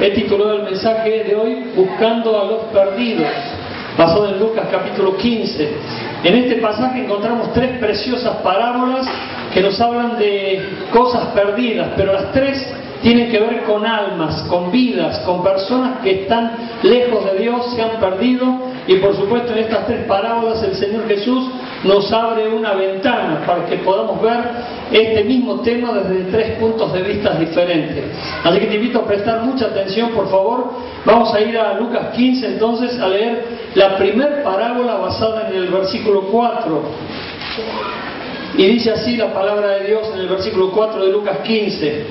He titulado el mensaje de hoy Buscando a los perdidos, basado en Lucas capítulo 15. En este pasaje encontramos tres preciosas parábolas que nos hablan de cosas perdidas, pero las tres tienen que ver con almas, con vidas, con personas que están lejos de Dios, se han perdido, y por supuesto en estas tres parábolas el Señor Jesús nos abre una ventana para que podamos ver este mismo tema desde tres puntos de vista diferentes. Así que te invito a prestar mucha atención, por favor. Vamos a ir a Lucas 15 entonces a leer la primer parábola basada en el versículo 4. Y dice así la palabra de Dios en el versículo 4 de Lucas 15.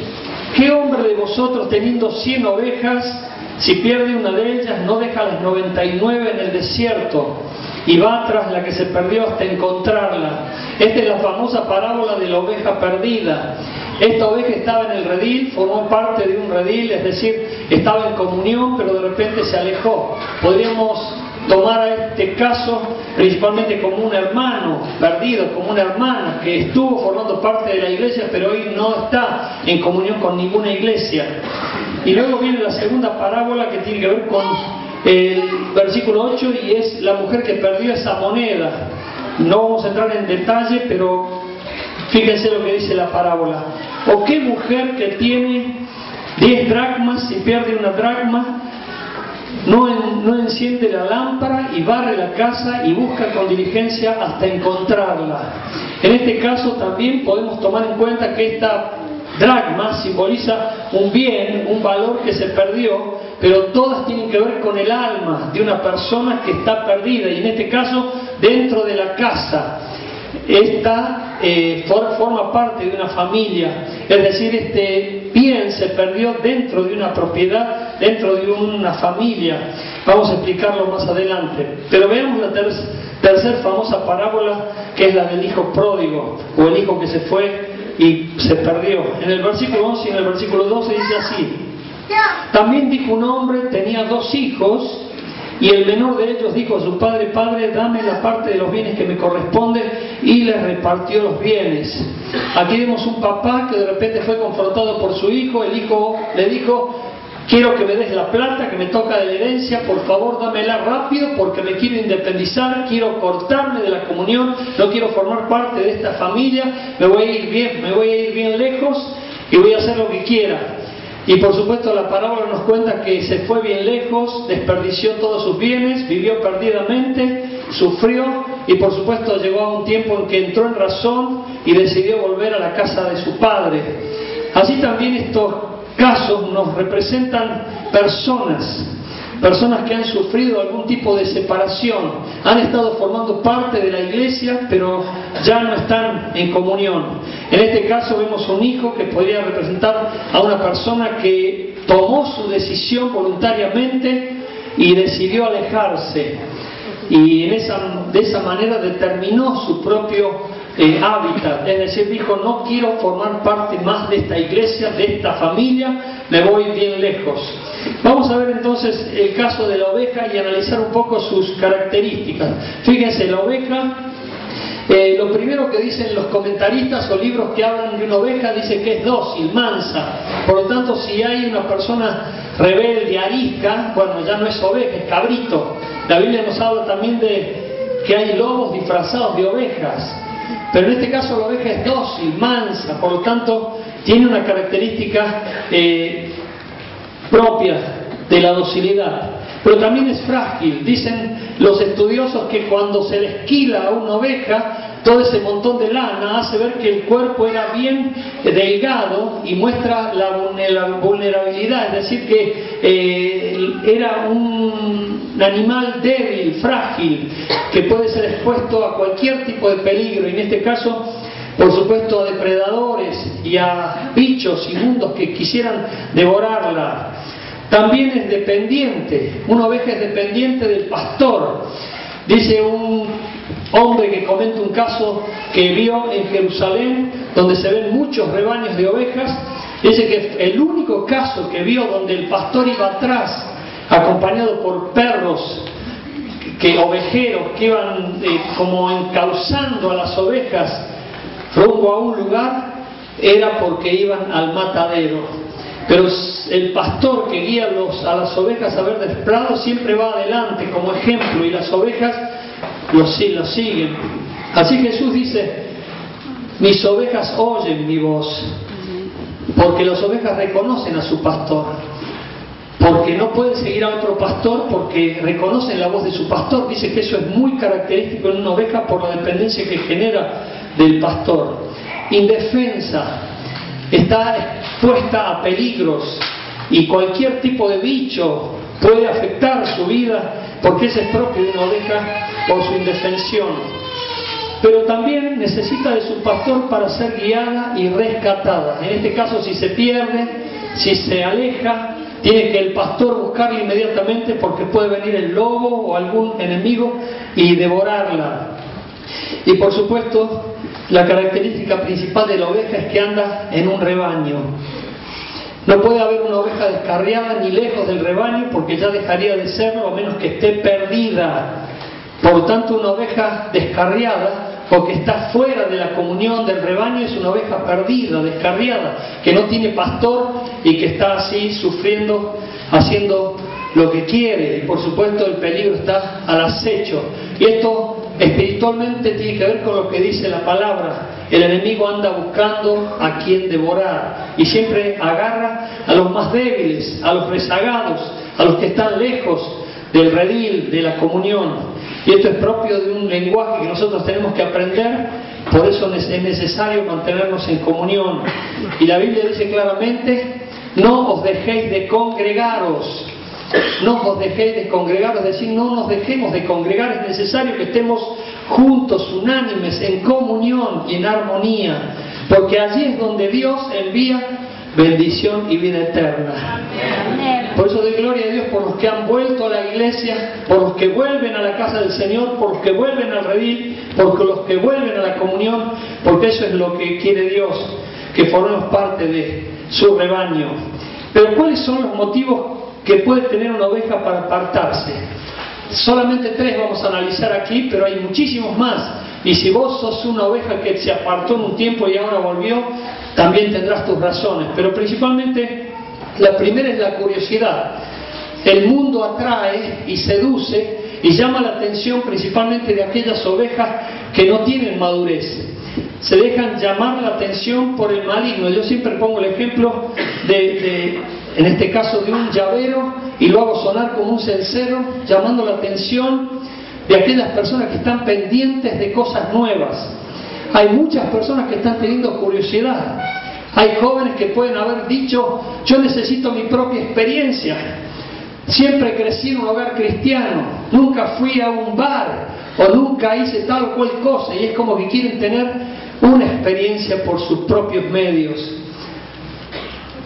¿Qué hombre de vosotros, teniendo 100 ovejas, si pierde una de ellas, no deja las 99 en el desierto y va tras la que se perdió hasta encontrarla? Esta es la famosa parábola de la oveja perdida. Esta oveja estaba en el redil, formó parte de un redil, es decir, estaba en comunión, pero de repente se alejó. Podríamos tomar a este caso principalmente como un hermano perdido, como una hermana que estuvo formando parte de la iglesia, pero hoy no está en comunión con ninguna iglesia. Y luego viene la segunda parábola que tiene que ver con el versículo 8, y es la mujer que perdió esa moneda. No vamos a entrar en detalle, pero fíjense lo que dice la parábola. ¿O qué mujer que tiene 10 dracmas, si pierde una dracma, no enciende la lámpara y barre la casa y busca con diligencia hasta encontrarla? En este caso también podemos tomar en cuenta que esta dracma simboliza un bien, un valor que se perdió, pero todas tienen que ver con el alma de una persona que está perdida, y en este caso dentro de la casa. Esta forma parte de una familia, es decir, este bien se perdió dentro de una propiedad, dentro de una familia. Vamos a explicarlo más adelante. Pero veamos la tercera famosa parábola, que es la del hijo pródigo, o el hijo que se fue y se perdió. En el versículo 11 y en el versículo 12 dice así: también dijo un hombre, tenía 2 hijos, y el menor de ellos dijo a su padre: Padre, dame la parte de los bienes que me corresponde, y le repartió los bienes. Aquí vemos un papá que de repente fue confrontado por su hijo. El hijo le dijo: quiero que me des la plata que me toca de la herencia, por favor dámela rápido porque me quiero independizar, quiero cortarme de la comunión, no quiero formar parte de esta familia, me voy a ir bien lejos y voy a hacer lo que quiera. Y por supuesto la parábola nos cuenta que se fue bien lejos, desperdició todos sus bienes, vivió perdidamente, sufrió, y por supuesto llegó a un tiempo en que entró en razón y decidió volver a la casa de su padre. Así también estos casos nos representan personas que han sufrido algún tipo de separación, han estado formando parte de la iglesia, pero ya no están en comunión. En este caso vemos un hijo que podría representar a una persona que tomó su decisión voluntariamente y decidió alejarse, y de esa manera determinó su propio hábitat, es decir, dijo: no quiero formar parte más de esta iglesia, de esta familia, me voy bien lejos. Vamos a ver entonces el caso de la oveja y analizar un poco sus características. Fíjense, la oveja, lo primero que dicen los comentaristas o libros que hablan de una oveja, dice que es dócil, mansa. Por lo tanto, si hay una persona rebelde, arisca, bueno, ya no es oveja, es cabrito. La Biblia nos habla también de que hay lobos disfrazados de ovejas. Pero en este caso la oveja es dócil, mansa, por lo tanto tiene una característica propia de la docilidad. Pero también es frágil. Dicen los estudiosos que cuando se le esquila a una oveja, todo ese montón de lana hace ver que el cuerpo era bien delgado y muestra la vulnerabilidad, es decir, que era un animal débil, frágil, que puede ser expuesto a cualquier tipo de peligro, y en este caso, por supuesto, a depredadores y a bichos inmundos que quisieran devorarla. También es dependiente, una oveja es dependiente del pastor. Dice un hombre que comenta un caso que vio en Jerusalén, donde se ven muchos rebaños de ovejas. Dice que el único caso que vio donde el pastor iba atrás, acompañado por perros ovejeros que iban como encauzando a las ovejas rumbo a un lugar, era porque iban al matadero. Pero el pastor que guía a las ovejas a verdes prados siempre va adelante como ejemplo y las ovejas lo siguen. Así Jesús dice: mis ovejas oyen mi voz, porque las ovejas reconocen a su pastor, porque no pueden seguir a otro pastor porque reconocen la voz de su pastor. Dice que eso es muy característico en una oveja por la dependencia que genera del pastor. Indefensa, está expuesta a peligros y cualquier tipo de bicho puede afectar su vida, porque ese es propio de una oveja por su indefensión. Pero también necesita de su pastor para ser guiada y rescatada. En este caso, si se pierde, si se aleja, tiene que el pastor buscarla inmediatamente, porque puede venir el lobo o algún enemigo y devorarla. Y por supuesto, la característica principal de la oveja es que anda en un rebaño. No puede haber una oveja descarriada ni lejos del rebaño, porque ya dejaría de serlo a menos que esté perdida. Por tanto, una oveja descarriada, porque está fuera de la comunión del rebaño, es una oveja perdida, descarriada, que no tiene pastor y que está así sufriendo, haciendo lo que quiere. Y por supuesto el peligro está al acecho. Y esto espiritualmente tiene que ver con lo que dice la palabra. El enemigo anda buscando a quien devorar y siempre agarra a los más débiles, a los rezagados, a los que están lejos del redil, de la comunión. Y esto es propio de un lenguaje que nosotros tenemos que aprender. Por eso es necesario mantenernos en comunión. Y la Biblia dice claramente: no os dejéis de congregaros. No os dejéis de congregar, es decir, no nos dejemos de congregar. Es necesario que estemos juntos, unánimes, en comunión y en armonía, porque allí es donde Dios envía bendición y vida eterna. Por eso doy gloria a Dios por los que han vuelto a la iglesia, por los que vuelven a la casa del Señor, por los que vuelven al redil, por los que vuelven a la comunión, porque eso es lo que quiere Dios, que formemos parte de su rebaño. Pero ¿cuáles son los motivos que puede tener una oveja para apartarse? Solamente 3 vamos a analizar aquí, pero hay muchísimos más. Y si vos sos una oveja que se apartó en un tiempo y ahora volvió, también tendrás tus razones. Pero principalmente, la primera es la curiosidad. El mundo atrae y seduce y llama la atención principalmente de aquellas ovejas que no tienen madurez. Se dejan llamar la atención por el maligno. Yo siempre pongo el ejemplo en este caso, de un llavero, y lo hago sonar como un cencero, llamando la atención de aquellas personas que están pendientes de cosas nuevas. Hay muchas personas que están teniendo curiosidad. Hay jóvenes que pueden haber dicho: yo necesito mi propia experiencia. Siempre crecí en un hogar cristiano, nunca fui a un bar o nunca hice tal o cual cosa, y es como que quieren tener una experiencia por sus propios medios.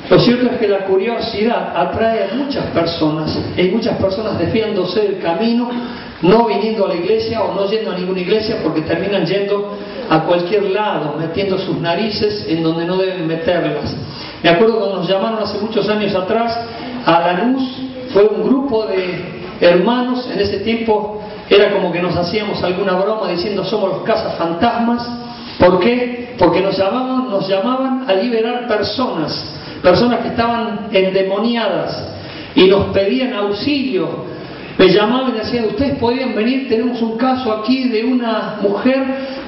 Lo cierto es que la curiosidad atrae a muchas personas. Hay muchas personas desviándose del camino, no viniendo a la iglesia o no yendo a ninguna iglesia, porque terminan yendo a cualquier lado, metiendo sus narices en donde no deben meterlas. Me acuerdo cuando nos llamaron hace muchos años atrás a Lanús, fue un grupo de hermanos. En ese tiempo era como que nos hacíamos alguna broma diciendo: somos los cazafantasmas. ¿Por qué? Porque nos llamaban a liberar personas que estaban endemoniadas, y nos pedían auxilio. Me llamaban y decían: ustedes podrían venir, tenemos un caso aquí de una mujer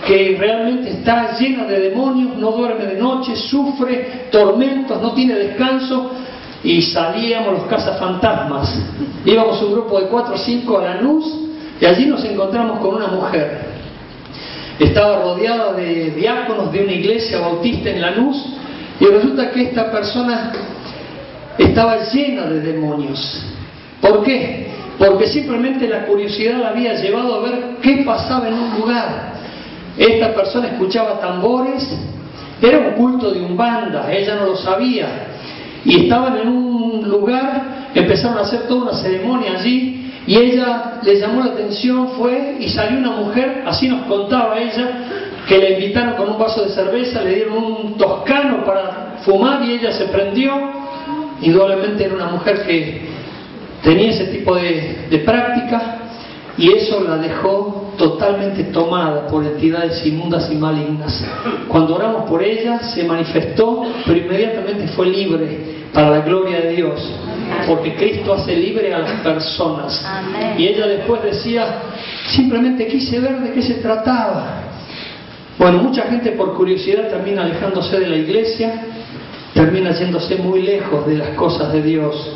que realmente está llena de demonios, no duerme de noche, sufre tormentos, no tiene descanso. Y salíamos los cazafantasmas. Íbamos un grupo de 4 o 5 a Lanús, y allí nos encontramos con una mujer. Estaba rodeada de diáconos de una iglesia bautista en Lanús, y resulta que esta persona estaba llena de demonios. ¿Por qué? Porque simplemente la curiosidad la había llevado a ver qué pasaba en un lugar. Esta persona escuchaba tambores, era un culto de umbanda, ella no lo sabía, y estaban en un lugar, empezaron a hacer toda una ceremonia allí, y ella le llamó la atención, fue y salió una mujer, así nos contaba ella, que la invitaron con un vaso de cerveza, le dieron un toscano para fumar y ella se prendió. Indudablemente era una mujer que tenía ese tipo de práctica, y eso la dejó totalmente tomada por entidades inmundas y malignas. Cuando oramos por ella se manifestó, pero inmediatamente fue libre para la gloria de Dios, porque Cristo hace libre a las personas. Amén. Y ella después decía, simplemente quise ver de qué se trataba. Bueno, mucha gente por curiosidad termina alejándose de la iglesia, termina yéndose muy lejos de las cosas de Dios,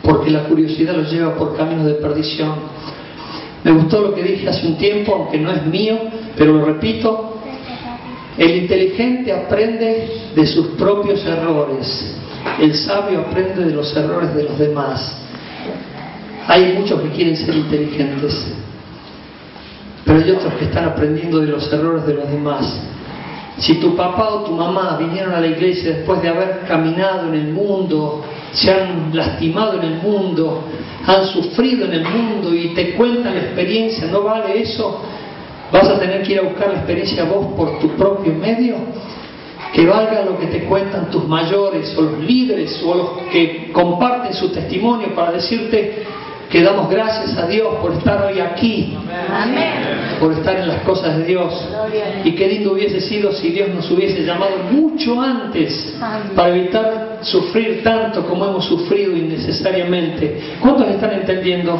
porque la curiosidad los lleva por caminos de perdición. Me gustó lo que dije hace un tiempo, aunque no es mío, pero lo repito: el inteligente aprende de sus propios errores, el sabio aprende de los errores de los demás. Hay muchos que quieren ser inteligentes, pero hay otros que están aprendiendo de los errores de los demás. Si tu papá o tu mamá vinieron a la iglesia después de haber caminado en el mundo, se han lastimado en el mundo, han sufrido en el mundo y te cuentan la experiencia, ¿no vale eso? ¿Vas a tener que ir a buscar la experiencia vos por tu propio medio? Que valga lo que te cuentan tus mayores o los líderes o los que comparten su testimonio para decirte que damos gracias a Dios por estar hoy aquí. Amén. Por estar en las cosas de Dios. Y qué lindo hubiese sido si Dios nos hubiese llamado mucho antes para evitar sufrir tanto como hemos sufrido innecesariamente. ¿Cuántos están entendiendo?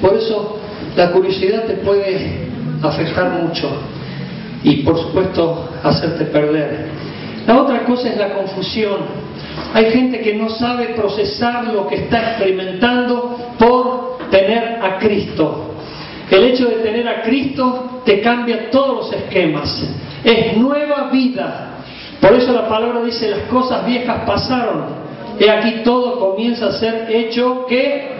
Por eso la curiosidad te puede afectar mucho y por supuesto hacerte perder. La otra cosa es la confusión. Hay gente que no sabe procesar lo que está experimentando por tener a Cristo. El hecho de tener a Cristo te cambia todos los esquemas. Es nueva vida. Por eso la palabra dice: las cosas viejas pasaron. He aquí todo comienza a ser hecho ¿qué?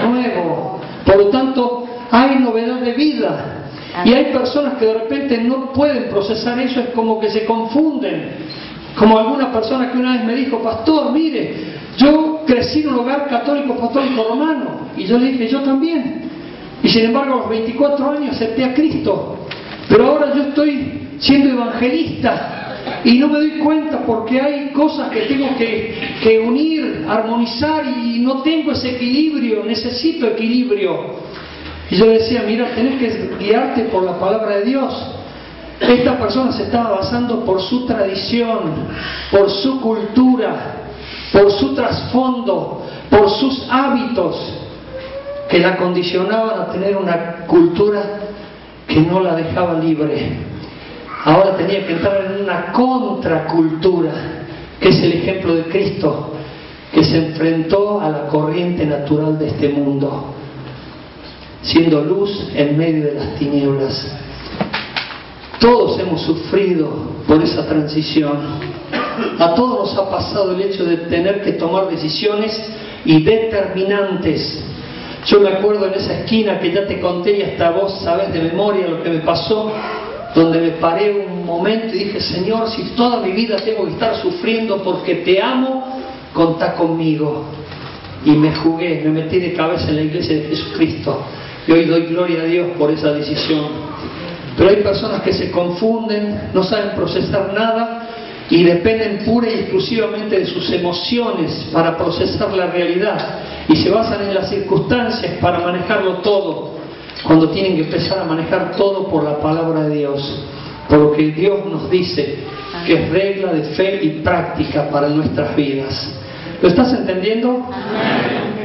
Nuevo. Por lo tanto, hay novedad de vida. Y hay personas que de repente no pueden procesar eso, es como que se confunden. Como alguna persona que una vez me dijo: pastor, mire, yo crecí en un hogar católico apostólico romano. Y yo le dije: yo también. Y sin embargo a los 24 años acepté a Cristo. Pero ahora yo estoy siendo evangelista y no me doy cuenta porque hay cosas que tengo que unir, armonizar, y no tengo ese equilibrio, necesito equilibrio. Y yo decía: mira, tenés que guiarte por la palabra de Dios. Esta persona se estaba basando por su tradición, por su cultura, por su trasfondo, por sus hábitos, que la condicionaban a tener una cultura que no la dejaba libre. Ahora tenía que entrar en una contracultura, que es el ejemplo de Cristo, que se enfrentó a la corriente natural de este mundo, siendo luz en medio de las tinieblas. Todos hemos sufrido por esa transición. A todos nos ha pasado el hecho de tener que tomar decisiones y determinantes. Yo me acuerdo en esa esquina que ya te conté y hasta vos sabés de memoria lo que me pasó, donde me paré un momento y dije: Señor, si toda mi vida tengo que estar sufriendo porque te amo, contá conmigo. Y me jugué, me metí de cabeza en la iglesia de Jesucristo. Y hoy doy gloria a Dios por esa decisión. Pero hay personas que se confunden, no saben procesar nada y dependen pura y exclusivamente de sus emociones para procesar la realidad, y se basan en las circunstancias para manejarlo todo, cuando tienen que empezar a manejar todo por la palabra de Dios, por lo que Dios nos dice que es regla de fe y práctica para nuestras vidas. ¿Lo estás entendiendo?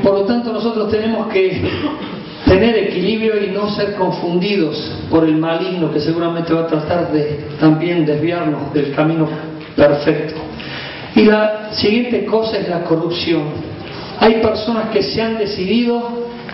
Por lo tanto, nosotros tenemos que tener equilibrio y no ser confundidos por el maligno, que seguramente va a tratar de también desviarnos del camino perfecto. Y la siguiente cosa es la corrupción. Hay personas que se han decidido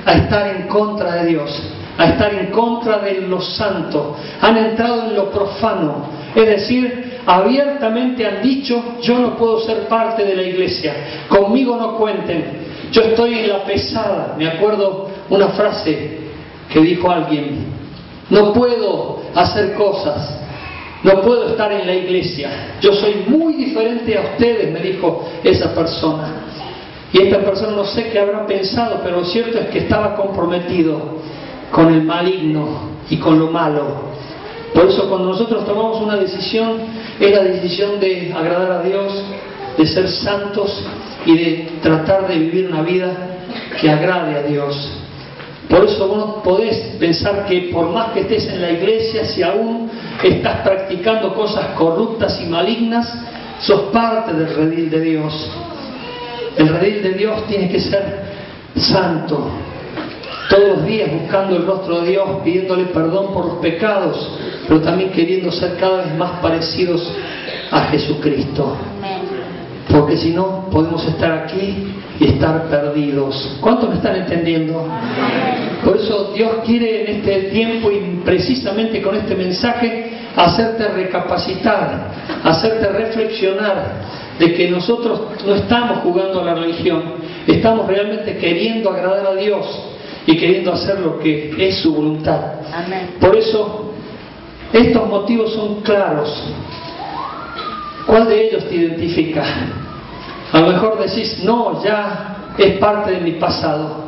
a estar en contra de Dios, a estar en contra de lo santo, han entrado en lo profano, es decir, abiertamente han dicho: yo no puedo ser parte de la iglesia, conmigo no cuenten, yo estoy en la pesada. Me acuerdo una frase que dijo alguien: no puedo hacer cosas, no puedo estar en la iglesia, yo soy muy diferente a ustedes, me dijo esa persona. Y esta persona no sé qué habrá pensado, pero lo cierto es que estaba comprometido con el maligno y con lo malo. Por eso cuando nosotros tomamos una decisión, es la decisión de agradar a Dios, de ser santos y de tratar de vivir una vida que agrade a Dios. Por eso vos no podés pensar que por más que estés en la iglesia, si aún estás practicando cosas corruptas y malignas, sos parte del redil de Dios. El redil de Dios tiene que ser santo, todos los días buscando el rostro de Dios, pidiéndole perdón por los pecados, pero también queriendo ser cada vez más parecidos a Jesucristo. Porque si no, podemos estar aquí y estar perdidos. ¿Cuántos me están entendiendo? Por eso Dios quiere en este tiempo, y precisamente con este mensaje, hacerte recapacitar, hacerte reflexionar de que nosotros no estamos jugando a la religión, estamos realmente queriendo agradar a Dios y queriendo hacer lo que es su voluntad. Amén. Por eso, estos motivos son claros. ¿Cuál de ellos te identifica? A lo mejor decís, no, ya es parte de mi pasado.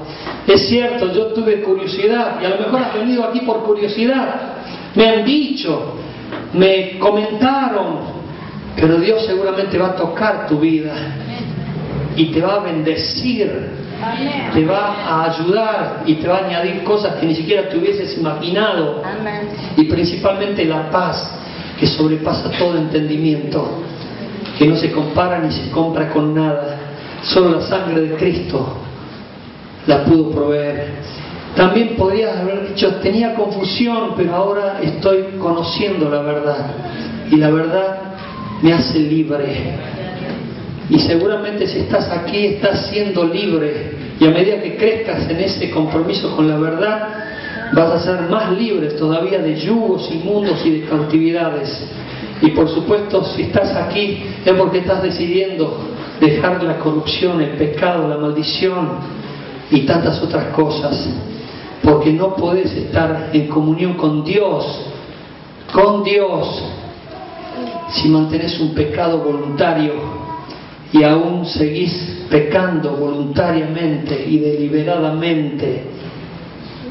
Es cierto, yo tuve curiosidad, y a lo mejor has venido aquí por curiosidad. Me han dicho, me comentaron, pero Dios seguramente va a tocar tu vida y te va a bendecir, te va a ayudar y te va a añadir cosas que ni siquiera te hubieses imaginado. Y principalmente la paz que sobrepasa todo entendimiento, que no se compara ni se compra con nada. Solo la sangre de Cristo la pudo proveer. También podrías haber dicho, tenía confusión, pero ahora estoy conociendo la verdad, y la verdad me hace libre. Y seguramente si estás aquí, estás siendo libre, y a medida que crezcas en ese compromiso con la verdad, vas a ser más libre todavía de yugos inmundos y de cautividades. Y por supuesto, si estás aquí, es porque estás decidiendo dejar la corrupción, el pecado, la maldición y tantas otras cosas, porque no podés estar en comunión con Dios, si mantenés un pecado voluntario y aún seguís pecando voluntariamente y deliberadamente,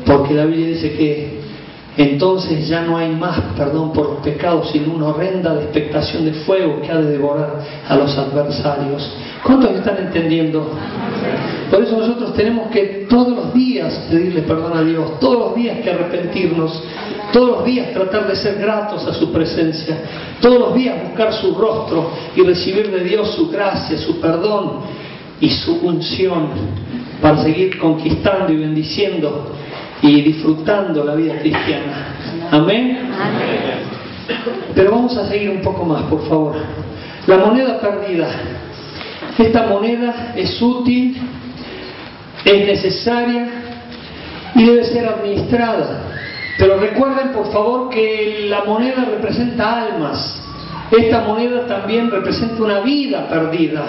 porque la Biblia dice que entonces ya no hay más perdón por los pecados, sino una horrenda expectación de fuego que ha de devorar a los adversarios. ¿Cuántos están entendiendo? Por eso nosotros tenemos que todos los días pedirle perdón a Dios, todos los días que arrepentirnos, todos los días tratar de ser gratos a su presencia, todos los días buscar su rostro y recibir de Dios su gracia, su perdón y su unción para seguir conquistando y bendiciendo y disfrutando la vida cristiana. Amén. Pero vamos a seguir un poco más, por favor. La moneda perdida. Esta moneda es útil, es necesaria y debe ser administrada. Pero recuerden, por favor, que la moneda representa almas. Esta moneda también representa una vida perdida.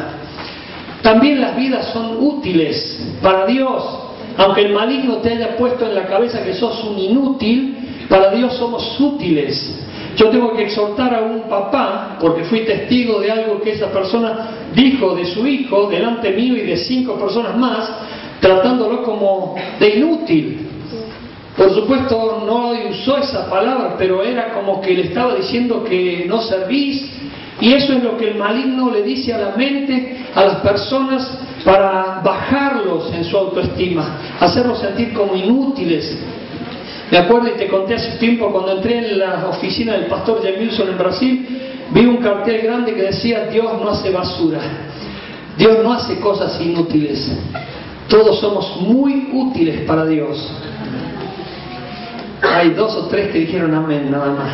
También las vidas son útiles para Dios. Aunque el maligno te haya puesto en la cabeza que sos un inútil, para Dios somos útiles. Yo tengo que exhortar a un papá, porque fui testigo de algo que esa persona dijo de su hijo, delante mío y de 5 personas más, tratándolo como de inútil. Por supuesto no usó esa palabra, pero era como que le estaba diciendo que no servís. Y eso es lo que el maligno le dice a la mente, a las personas, para bajarlos en su autoestima, hacerlos sentir como inútiles. Me acuerdo, y te conté hace tiempo, cuando entré en la oficina del pastor Jamilson en Brasil, vi un cartel grande que decía: Dios no hace basura, Dios no hace cosas inútiles, todos somos muy útiles para Dios. Hay 2 o 3 que dijeron amén, nada más.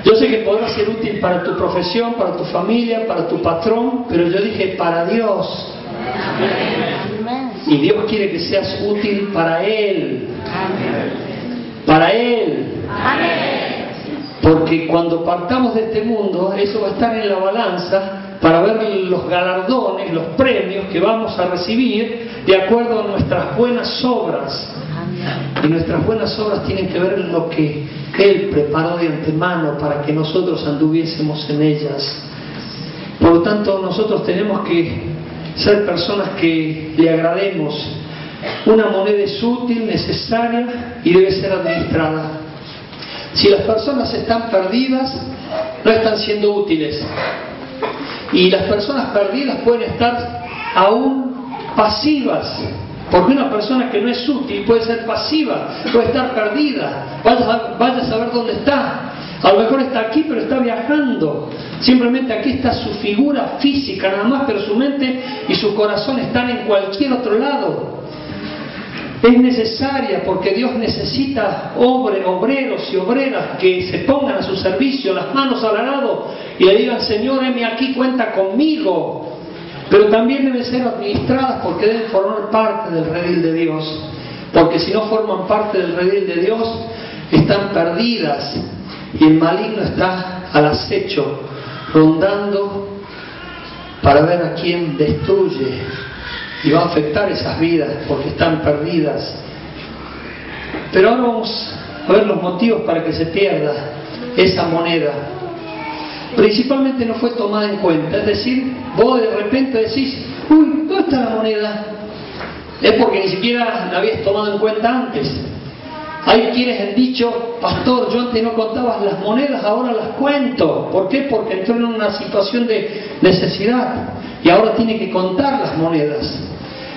Yo sé que podrá ser útil para tu profesión, para tu familia, para tu patrón, pero yo dije para Dios. Y Dios quiere que seas útil para Él. Para Él. Porque cuando partamos de este mundo, eso va a estar en la balanza para ver los galardones, los premios que vamos a recibir de acuerdo a nuestras buenas obras. Y nuestras buenas obras tienen que ver en lo que Él preparó de antemano para que nosotros anduviésemos en ellas. Por lo tanto, nosotros tenemos que ser personas que le agrademos. Una moneda es útil, necesaria y debe ser administrada. Si las personas están perdidas, no están siendo útiles. Y las personas perdidas pueden estar aún pasivas. Porque una persona que no es útil puede ser pasiva, puede estar perdida, vaya a saber dónde está. A lo mejor está aquí, pero está viajando. Simplemente aquí está su figura física nada más, pero su mente y su corazón están en cualquier otro lado. Es necesaria porque Dios necesita obreros y obreras que se pongan a su servicio, las manos al arado y le digan: Señor, heme aquí, cuenta conmigo. Pero también deben ser administradas porque deben formar parte del redil de Dios. Porque si no forman parte del redil de Dios, están perdidas y el maligno está al acecho, rondando para ver a quién destruye. Y va a afectar esas vidas porque están perdidas. Pero ahora vamos a ver los motivos para que se pierda esa moneda. Principalmente no fue tomada en cuenta. Es decir, vos de repente decís: uy, ¿dónde está la moneda? Es porque ni siquiera la habías tomado en cuenta antes. Hay quienes han dicho: pastor, yo antes no contaba las monedas, ahora las cuento. ¿Por qué? Porque entró en una situación de necesidad y ahora tiene que contar las monedas.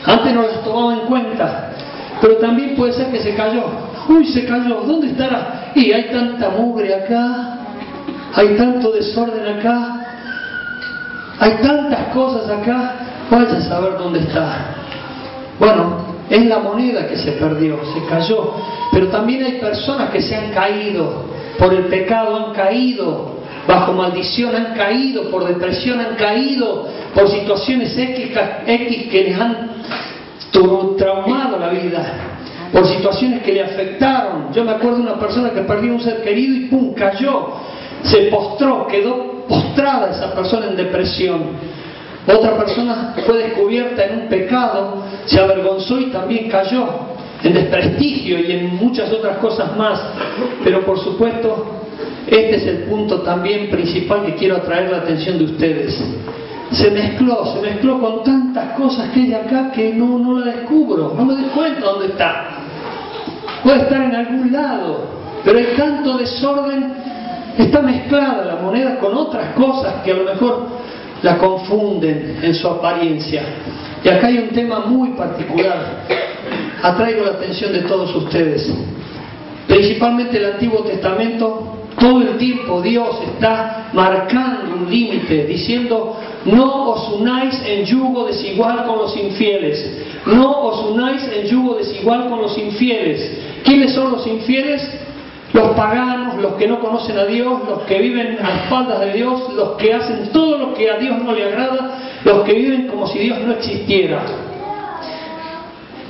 Antes no las tomaba en cuenta. Pero también puede ser que se cayó. Uy, se cayó, ¿dónde estará? Y hay tanta mugre acá, hay tanto desorden acá, hay tantas cosas acá, vaya a saber dónde está. Bueno, es la moneda que se perdió, se cayó. Pero también hay personas que se han caído por el pecado, han caído bajo maldición, han caído por depresión, han caído por situaciones X que les han traumado la vida, por situaciones que le afectaron. Yo me acuerdo de una persona que perdió un ser querido y ¡pum!, cayó, se postró, quedó postrada esa persona en depresión. Otra persona fue descubierta en un pecado, se avergonzó y también cayó en desprestigio y en muchas otras cosas más. Pero por supuesto, este es el punto también principal que quiero atraer la atención de ustedes. Se mezcló con tantas cosas que hay acá que no la descubro, no me doy cuenta dónde está. Puede estar en algún lado, pero hay tanto desorden, está mezclada la moneda con otras cosas que a lo mejor la confunden en su apariencia. Y acá hay un tema muy particular. Atraigo la atención de todos ustedes. Principalmente el Antiguo Testamento, todo el tiempo Dios está marcando un límite, diciendo: no os unáis en yugo desigual con los infieles. No os unáis en yugo desigual con los infieles. ¿Quiénes son los infieles? Los paganos, los que no conocen a Dios, los que viven a espaldas de Dios, los que hacen todo lo que a Dios no le agrada, los que viven como si Dios no existiera.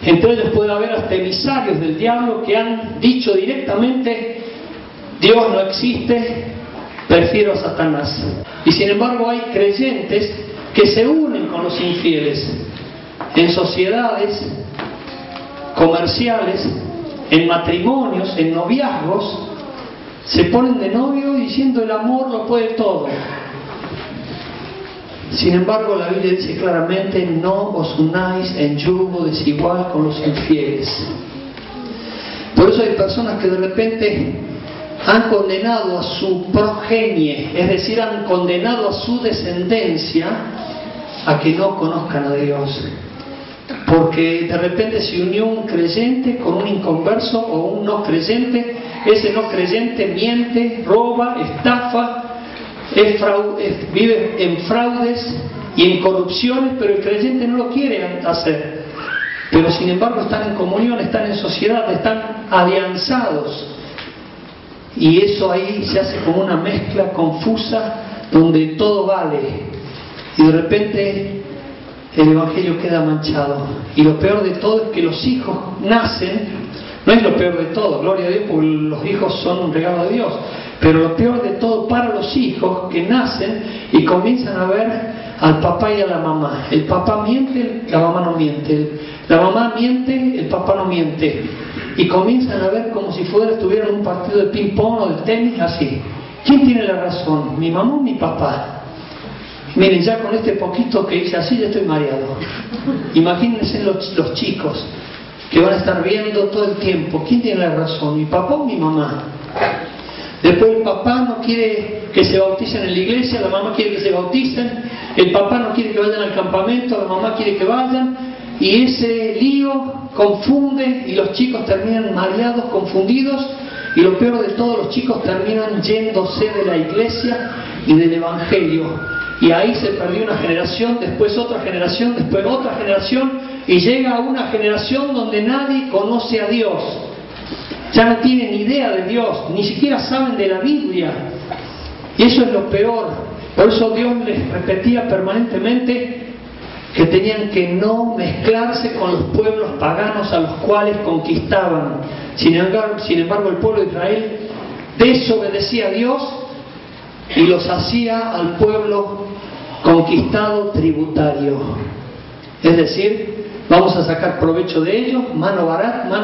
Entre ellos puede haber hasta emisarios del diablo que han dicho directamente: Dios no existe, prefiero a Satanás. Y sin embargo hay creyentes que se unen con los infieles en sociedades comerciales, en matrimonios, en noviazgos. Se ponen de novio diciendo: el amor lo puede todo. Sin embargo, la Biblia dice claramente: no os unáis en yugo desigual con los infieles. Por eso hay personas que de repente han condenado a su progenie, es decir, han condenado a su descendencia a que no conozcan a Dios. Porque de repente se unió un creyente con un inconverso o un no creyente. Ese no creyente miente, roba, estafa, vive en fraudes y en corrupciones, pero el creyente no lo quiere hacer. Pero sin embargo están en comunión, están en sociedad, están alianzados. Y eso ahí se hace como una mezcla confusa donde todo vale. Y de repente el Evangelio queda manchado. Y lo peor de todo es que los hijos nacen. No es lo peor de todo, gloria a Dios, porque los hijos son un regalo de Dios. Pero lo peor de todo para los hijos que nacen y comienzan a ver al papá y a la mamá. El papá miente, la mamá no miente. La mamá miente, el papá no miente. Y comienzan a ver como si estuvieran en un partido de ping-pong o de tenis, así. ¿Quién tiene la razón? ¿Mi mamá o mi papá? Miren, ya con este poquito que hice así ya estoy mareado. Imagínense los chicos que van a estar viendo todo el tiempo: ¿quién tiene la razón? ¿Mi papá o mi mamá? Después el papá no quiere que se bauticen en la iglesia, la mamá quiere que se bauticen, el papá no quiere que vayan al campamento, la mamá quiere que vayan, y ese lío confunde y los chicos terminan mareados, confundidos, y lo peor de todo, los chicos terminan yéndose de la iglesia y del evangelio. Y ahí se perdió una generación, después otra generación, después otra generación, y llega a una generación donde nadie conoce a Dios. Ya no tienen idea de Dios, ni siquiera saben de la Biblia. Y eso es lo peor. Por eso Dios les repetía permanentemente que tenían que no mezclarse con los pueblos paganos a los cuales conquistaban. Sin embargo, el pueblo de Israel desobedecía a Dios y los hacía al pueblo conquistado tributario. Es decir, vamos a sacar provecho de ellos, mano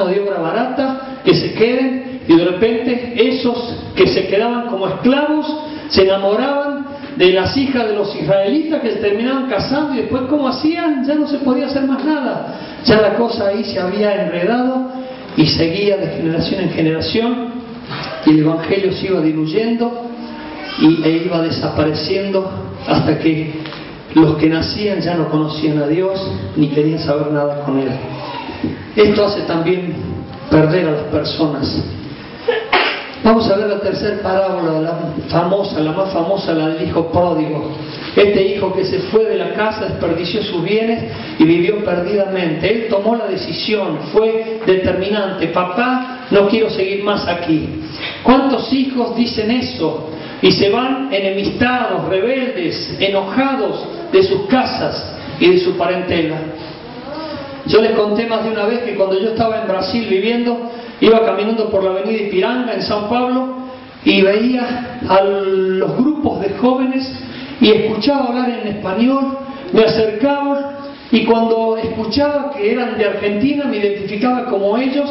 de obra barata, que se queden, y de repente esos que se quedaban como esclavos se enamoraban de las hijas de los israelitas, que se terminaban casando, y después ¿cómo hacían? Ya no se podía hacer más nada. Ya la cosa ahí se había enredado y seguía de generación en generación, y el evangelio se iba diluyendo e iba desapareciendo hasta que los que nacían ya no conocían a Dios ni querían saber nada con Él. Esto hace también perder a las personas. Vamos a ver la tercera parábola, la más famosa, la del hijo pródigo. Este hijo que se fue de la casa, desperdició sus bienes y vivió perdidamente. Él tomó la decisión, fue determinante. Papá, no quiero seguir más aquí. ¿Cuántos hijos dicen eso? Y se van enemistados, rebeldes, enojados de sus casas y de su parentela. Yo les conté más de una vez que cuando yo estaba en Brasil viviendo, iba caminando por la avenida Ipiranga en São Paulo y veía a los grupos de jóvenes y escuchaba hablar en español, me acercaba y cuando escuchaba que eran de Argentina me identificaba como ellos,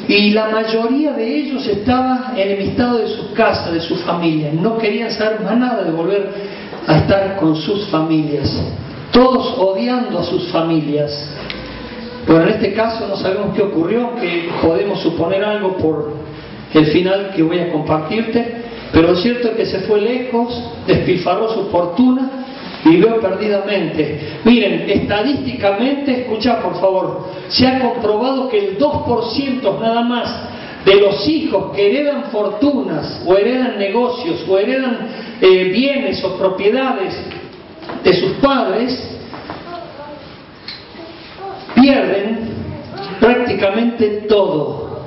y la mayoría de ellos estaba enemistado de sus casas, de sus familias. No querían saber más nada de volver a estar con sus familias. Todos odiando a sus familias. Bueno, en este caso no sabemos qué ocurrió, que podemos suponer algo por el final que voy a compartirte, pero lo cierto es que se fue lejos, despilfarró su fortuna y vivió perdidamente. Miren, estadísticamente, escuchad por favor, se ha comprobado que el 2% nada más de los hijos que heredan fortunas o heredan negocios o heredan bienes o propiedades de sus padres pierden prácticamente todo.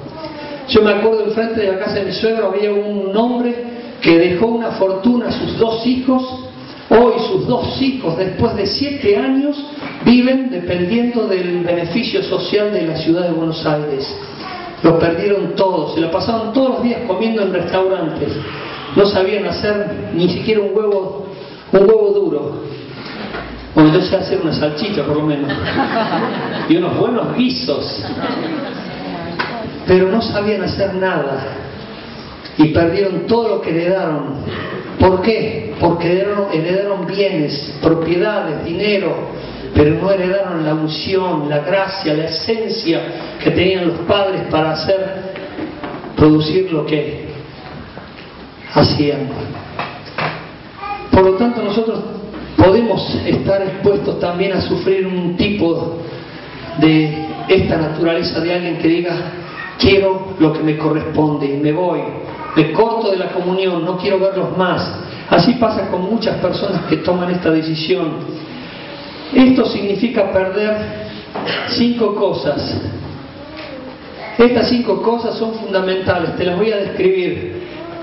Yo me acuerdo enfrente de la casa de mi suegro había un hombre que dejó una fortuna a sus 2 hijos. Hoy sus 2 hijos, después de 7 años, viven dependiendo del beneficio social de la ciudad de Buenos Aires. Lo perdieron todos, se la pasaban todos los días comiendo en restaurantes. No sabían hacer ni siquiera un huevo duro. Bueno, yo sé hacer una salchicha por lo menos. Y unos buenos guisos. Pero no sabían hacer nada. Y perdieron todo lo que heredaron. ¿Por qué? Porque heredaron bienes, propiedades, dinero, pero no heredaron la unción, la gracia, la esencia que tenían los padres para producir lo que hacían. Por lo tanto, nosotros podemos estar expuestos también a sufrir un tipo de esta naturaleza de alguien que diga: quiero lo que me corresponde y me voy. Me corto de la comunión, no quiero verlos más. Así pasa con muchas personas que toman esta decisión. Esto significa perder 5 cosas. Estas 5 cosas son fundamentales, te las voy a describir.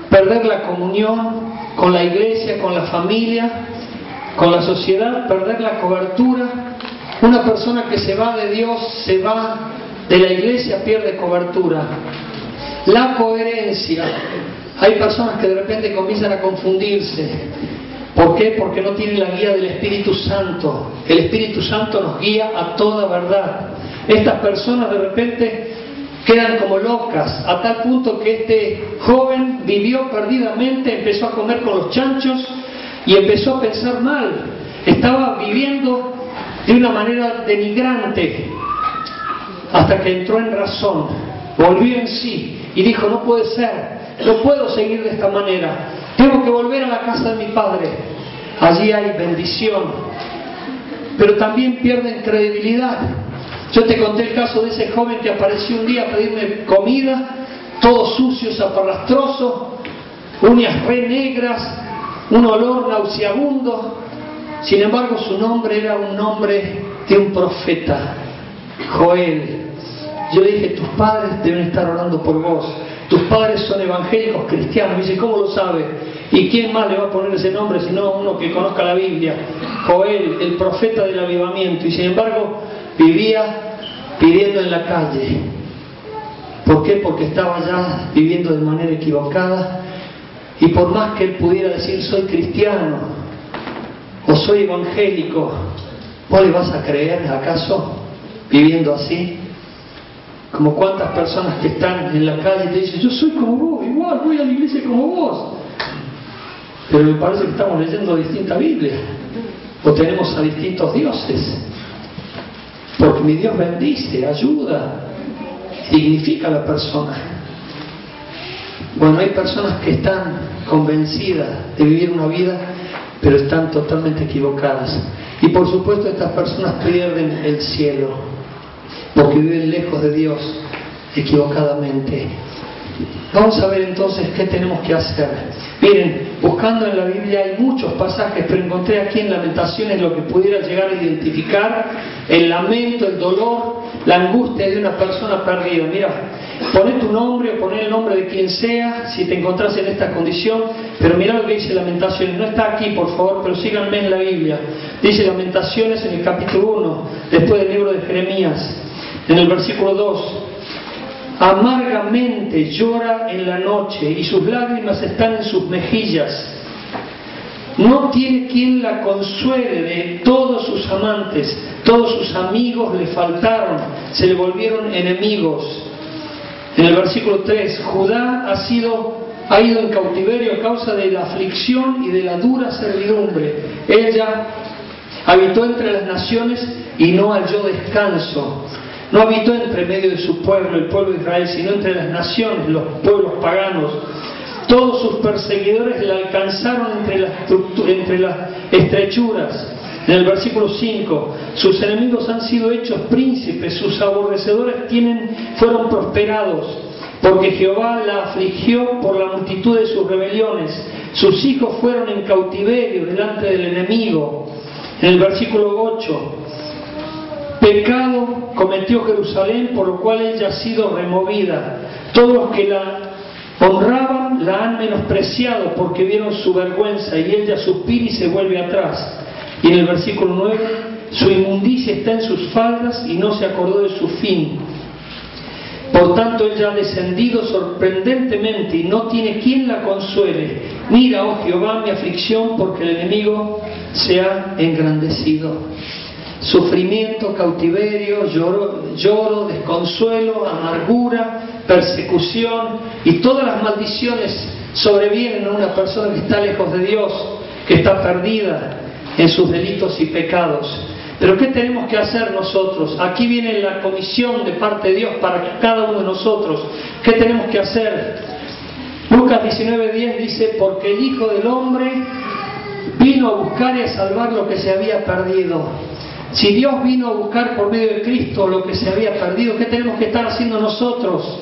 Perder la comunión con la iglesia, con la familia, con la sociedad, perder la cobertura. Una persona que se va de Dios, se va de la iglesia, pierde cobertura. La coherencia. Hay personas que de repente comienzan a confundirse. ¿Por qué? Porque no tienen la guía del Espíritu Santo. El Espíritu Santo nos guía a toda verdad. Estas personas de repente quedan como locas, a tal punto que este joven vivió perdidamente, empezó a comer con los chanchos y empezó a pensar mal. Estaba viviendo de una manera denigrante hasta que entró en razón, volvió en sí y dijo: no puede ser, no puedo seguir de esta manera, tengo que volver a la casa de mi padre. Allí hay bendición, pero también pierden credibilidad. Yo te conté el caso de ese joven que apareció un día a pedirme comida todo sucio, zaparrastroso, uñas re negras, un olor nauseabundo. Sin embargo, su nombre era un nombre de un profeta, Joel. Yo le dije, tus padres deben estar orando por vos. Tus padres son evangélicos cristianos. Me dice, ¿cómo lo sabe? ¿Y quién más le va a poner ese nombre sino uno que conozca la Biblia? Joel, el profeta del avivamiento. Y sin embargo, vivía pidiendo en la calle. ¿Por qué? Porque estaba ya viviendo de manera equivocada. Y por más que él pudiera decir, soy cristiano o soy evangélico, ¿vos le vas a creer acaso viviendo así? Como cuántas personas que están en la calle te dicen, yo soy como vos, igual, voy a la iglesia como vos. Pero me parece que estamos leyendo distinta Biblia, o tenemos a distintos dioses. Porque mi Dios bendice, ayuda, dignifica a la persona. Bueno, hay personas que están convencidas de vivir una vida, pero están totalmente equivocadas. Y por supuesto estas personas pierden el cielo, porque viven lejos de Dios, equivocadamente. Vamos a ver entonces qué tenemos que hacer. Miren, buscando en la Biblia hay muchos pasajes, pero encontré aquí en Lamentaciones lo que pudiera llegar a identificar el lamento, el dolor, la angustia de una persona perdida. Mira, poné tu nombre o poné el nombre de quien sea si te encontrás en esta condición, pero mira lo que dice Lamentaciones. No está aquí, por favor, pero síganme en la Biblia. Dice Lamentaciones en el capítulo 1, después del libro de Jeremías, en el versículo 2. Amargamente llora en la noche y sus lágrimas están en sus mejillas. No tiene quien la consuele de todos sus amantes. Todos sus amigos le faltaron, se le volvieron enemigos. En el versículo 3, Judá ha ido en cautiverio a causa de la aflicción y de la dura servidumbre. Ella habitó entre las naciones y no halló descanso. No habitó entre medio de su pueblo, el pueblo de Israel, sino entre las naciones, los pueblos paganos. Todos sus perseguidores la alcanzaron entre las estrechuras. En el versículo 5, sus enemigos han sido hechos príncipes, sus aborrecedores fueron prosperados, porque Jehová la afligió por la multitud de sus rebeliones. Sus hijos fueron en cautiverio delante del enemigo. En el versículo 8, pecado cometió Jerusalén, por lo cual ella ha sido removida. Todos los que la honraban la han menospreciado, porque vieron su vergüenza, y ella suspira y se vuelve atrás. Y en el versículo 9, su inmundicia está en sus faldas y no se acordó de su fin. Por tanto, ella ha descendido sorprendentemente y no tiene quien la consuele. Mira, oh Jehová, mi aflicción, porque el enemigo se ha engrandecido. Sufrimiento, cautiverio, lloro, desconsuelo, amargura, persecución y todas las maldiciones sobrevienen a una persona que está lejos de Dios, que está perdida en sus delitos y pecados. Pero ¿qué tenemos que hacer nosotros? Aquí viene la comisión de parte de Dios para cada uno de nosotros. ¿Qué tenemos que hacer? Lucas 19:10 dice, porque el Hijo del Hombre vino a buscar y a salvar lo que se había perdido. Si Dios vino a buscar por medio de Cristo lo que se había perdido, ¿qué tenemos que estar haciendo nosotros?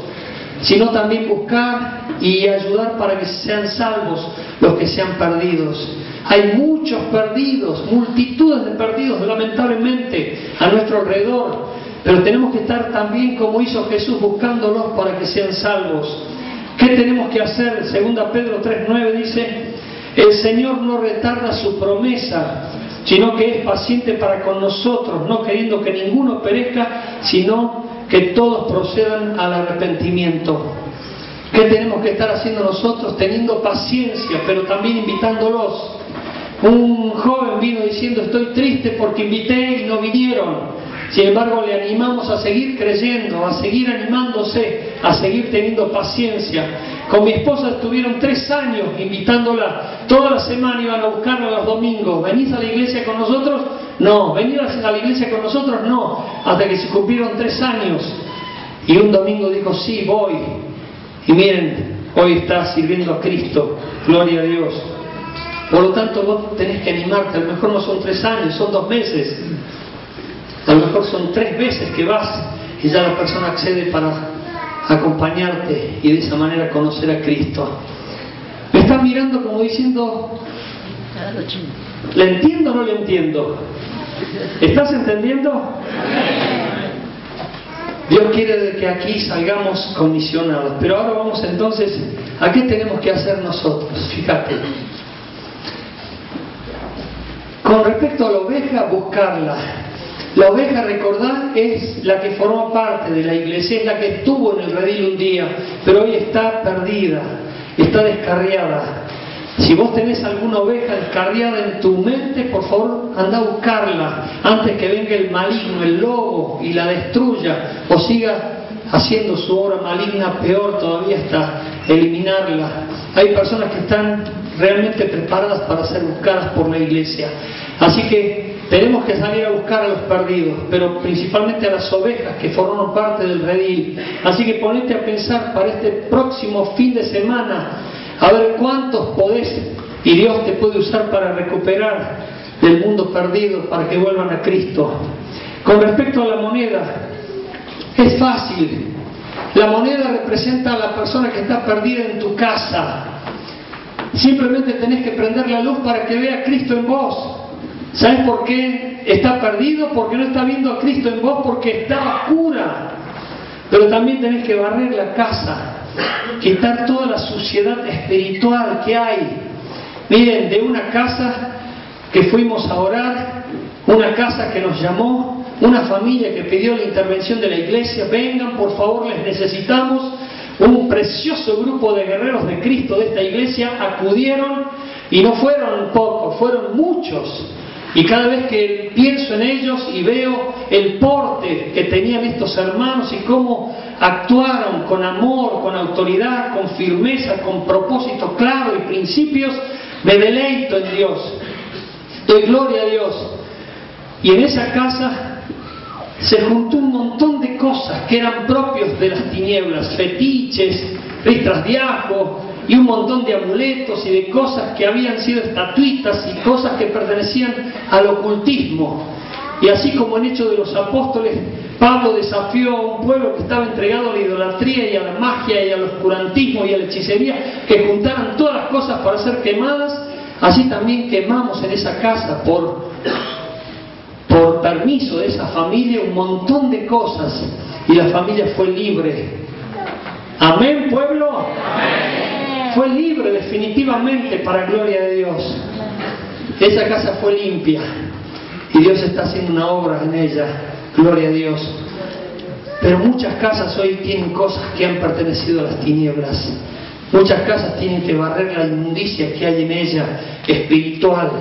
Sino también buscar y ayudar para que sean salvos los que sean perdidos. Hay muchos perdidos, multitudes de perdidos, lamentablemente, a nuestro alrededor. Pero tenemos que estar también como hizo Jesús, buscándolos para que sean salvos. ¿Qué tenemos que hacer? 2 Pedro 3:9 dice, el Señor no retarda su promesa, sino que es paciente para con nosotros, no queriendo que ninguno perezca, sino que todos procedan al arrepentimiento. ¿Qué tenemos que estar haciendo nosotros? Teniendo paciencia, pero también invitándolos. Un joven vino diciendo, estoy triste porque invité y no vinieron. Sin embargo, le animamos a seguir creyendo, a seguir animándose, a seguir teniendo paciencia. Con mi esposa estuvieron 3 años invitándola. Toda la semana iban a buscarla los domingos. ¿Venís a la iglesia con nosotros? No. ¿Venís a la iglesia con nosotros? No. Hasta que se cumplieron 3 años. Y un domingo dijo, sí, voy. Y miren, hoy está sirviendo a Cristo. Gloria a Dios. Por lo tanto, vos tenés que animarte. A lo mejor no son 3 años, son 2 meses. A lo mejor son 3 veces que vas y ya la persona accede para acompañarte y de esa manera conocer a Cristo. Me estás mirando como diciendo, ¿le entiendo o no le entiendo? ¿Estás entendiendo? Dios quiere que aquí salgamos comisionados. Pero ahora vamos entonces, ¿a qué tenemos que hacer nosotros? Fíjate. Con respecto a la oveja, buscarla. La oveja, recordad, es la que formó parte de la iglesia, es la que estuvo en el redil un día, pero hoy está perdida, está descarriada. Si vos tenés alguna oveja descarriada en tu mente, por favor, anda a buscarla antes que venga el maligno, el lobo, y la destruya o siga haciendo su obra maligna, peor todavía hasta eliminarla. Hay personas que están realmente preparadas para ser buscadas por la iglesia. Así que tenemos que salir a buscar a los perdidos, pero principalmente a las ovejas que forman parte del redil. Así que ponete a pensar para este próximo fin de semana, a ver cuántos podés y Dios te puede usar para recuperar del mundo perdido, para que vuelvan a Cristo. Con respecto a la moneda, es fácil. La moneda representa a la persona que está perdida en tu casa. Simplemente tenés que prender la luz para que vea a Cristo en vos. ¿Sabes por qué está perdido? Porque no está viendo a Cristo en vos, porque está oscura. Pero también tenés que barrer la casa, quitar toda la suciedad espiritual que hay. Miren, de una casa que fuimos a orar, una casa que nos llamó, una familia que pidió la intervención de la iglesia, vengan por favor, les necesitamos. Un precioso grupo de guerreros de Cristo de esta iglesia acudieron, y no fueron pocos, fueron muchos. Y cada vez que pienso en ellos y veo el porte que tenían estos hermanos y cómo actuaron con amor, con autoridad, con firmeza, con propósito claro y principios, me deleito en Dios, doy gloria a Dios. Y en esa casa se juntó un montón de cosas que eran propios de las tinieblas, fetiches, ristras de ajo y un montón de amuletos y de cosas que habían sido estatuitas y cosas que pertenecían al ocultismo. Y así como en Hechos de los Apóstoles, Pablo desafió a un pueblo que estaba entregado a la idolatría y a la magia y al oscurantismo y a la hechicería, que juntaran todas las cosas para ser quemadas. Así también quemamos en esa casa por permiso de esa familia un montón de cosas, y la familia fue libre. Amén, pueblo. Amén. Fue libre definitivamente, para gloria de Dios. Esa casa fue limpia y Dios está haciendo una obra en ella, gloria a Dios. Pero muchas casas hoy tienen cosas que han pertenecido a las tinieblas. Muchas casas tienen que barrer la inmundicia que hay en ella, espiritual,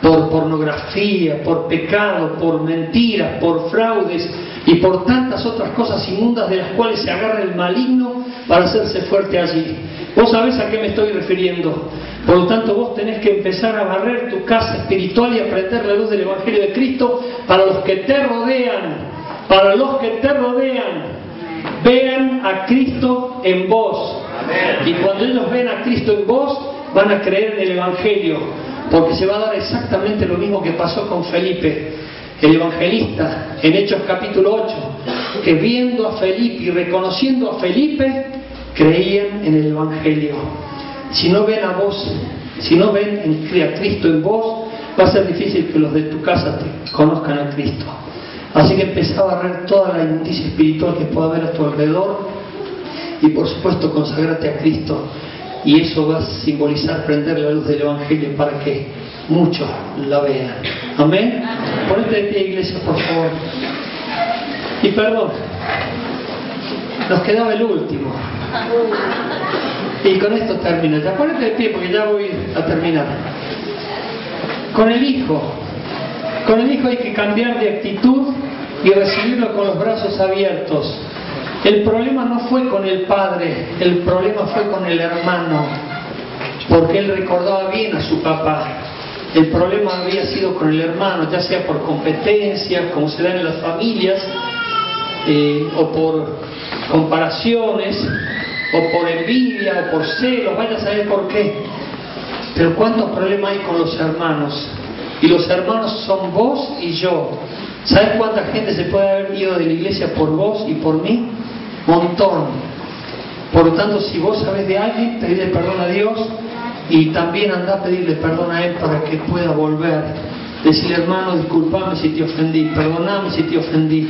por pornografía, por pecado, por mentiras, por fraudes y por tantas otras cosas inmundas de las cuales se agarra el maligno para hacerse fuerte allí. Vos sabés a qué me estoy refiriendo. Por lo tanto, vos tenés que empezar a barrer tu casa espiritual y a prender la luz del Evangelio de Cristo para los que te rodean. Para los que te rodean, vean a Cristo en vos. Y cuando ellos ven a Cristo en vos, van a creer en el Evangelio. Porque se va a dar exactamente lo mismo que pasó con Felipe, el evangelista, en Hechos capítulo 8, que viendo a Felipe y reconociendo a Felipe, creían en el Evangelio. Si no ven a vos, si no ven a Cristo en vos, va a ser difícil que los de tu casa te conozcan a Cristo. Así que empezá a barrer toda la inmundicia espiritual que pueda haber a tu alrededor, y por supuesto consagrate a Cristo. Y eso va a simbolizar prender la luz del Evangelio para que muchos la vean. Amén. Ponete de pie, iglesia, por favor. Y perdón, nos quedaba el último. Y con esto termino. Ya ponete de pie porque ya voy a terminar. Con el Hijo. Con el Hijo hay que cambiar de actitud y recibirlo con los brazos abiertos. El problema no fue con el padre, el problema fue con el hermano, porque él recordaba bien a su papá. El problema había sido con el hermano, ya sea por competencia, como se da en las familias, o por comparaciones, o por envidia, o por celos, vaya a saber por qué. Pero ¿cuántos problemas hay con los hermanos? Y los hermanos son vos y yo. ¿Sabes cuánta gente se puede haber ido de la iglesia por vos y por mí? montón. Por lo tanto, si vos sabés de alguien, pedirle perdón a Dios y también andá a pedirle perdón a Él para que pueda volver. Decirle, hermano, disculpame si te ofendí, perdoname si te ofendí.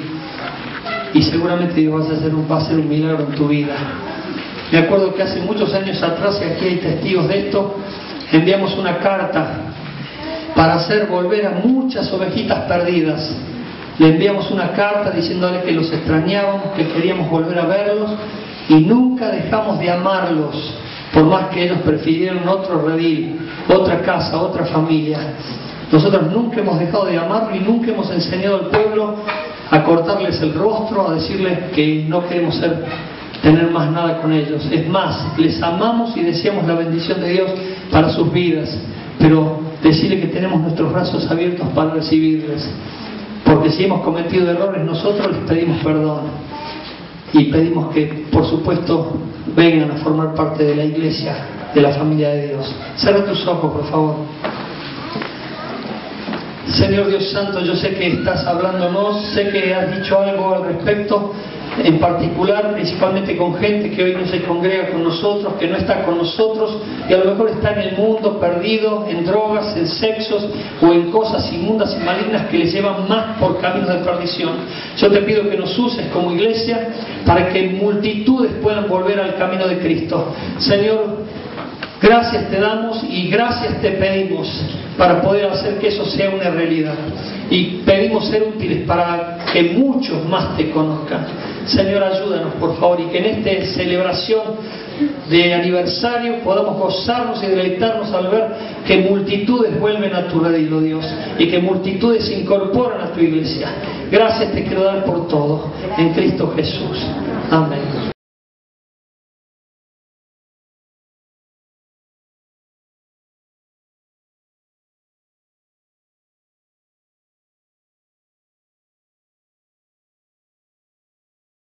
Y seguramente Dios va a hacer un milagro en tu vida. Me acuerdo que hace muchos años atrás, y aquí hay testigos de esto, enviamos una carta para hacer volver a muchas ovejitas perdidas. Le enviamos una carta diciéndole que los extrañábamos, que queríamos volver a verlos, y nunca dejamos de amarlos, por más que ellos prefirieron otro redil, otra casa, otra familia. Nosotros nunca hemos dejado de amarlos y nunca hemos enseñado al pueblo a cortarles el rostro, a decirles que no queremos tener más nada con ellos. Es más, les amamos y deseamos la bendición de Dios para sus vidas, pero decirle que tenemos nuestros brazos abiertos para recibirles, porque si hemos cometido errores nosotros les pedimos perdón y pedimos que por supuesto vengan a formar parte de la iglesia, de la familia de Dios. Cierra tus ojos, por favor. Señor Dios Santo, yo sé que estás hablándonos, sé que has dicho algo al respecto, en particular, principalmente con gente que hoy no se congrega con nosotros, que no está con nosotros, y a lo mejor está en el mundo perdido, en drogas, en sexos o en cosas inmundas y malignas que les llevan más por caminos de perdición. Yo te pido que nos uses como iglesia para que multitudes puedan volver al camino de Cristo. Señor, gracias te damos y gracias te pedimos para poder hacer que eso sea una realidad. Y pedimos ser útiles para que muchos más te conozcan. Señor, ayúdanos por favor, y que en esta celebración de aniversario podamos gozarnos y deleitarnos al ver que multitudes vuelven a tu redil, oh Dios, y que multitudes se incorporan a tu iglesia. Gracias te quiero dar por todo, en Cristo Jesús. Amén.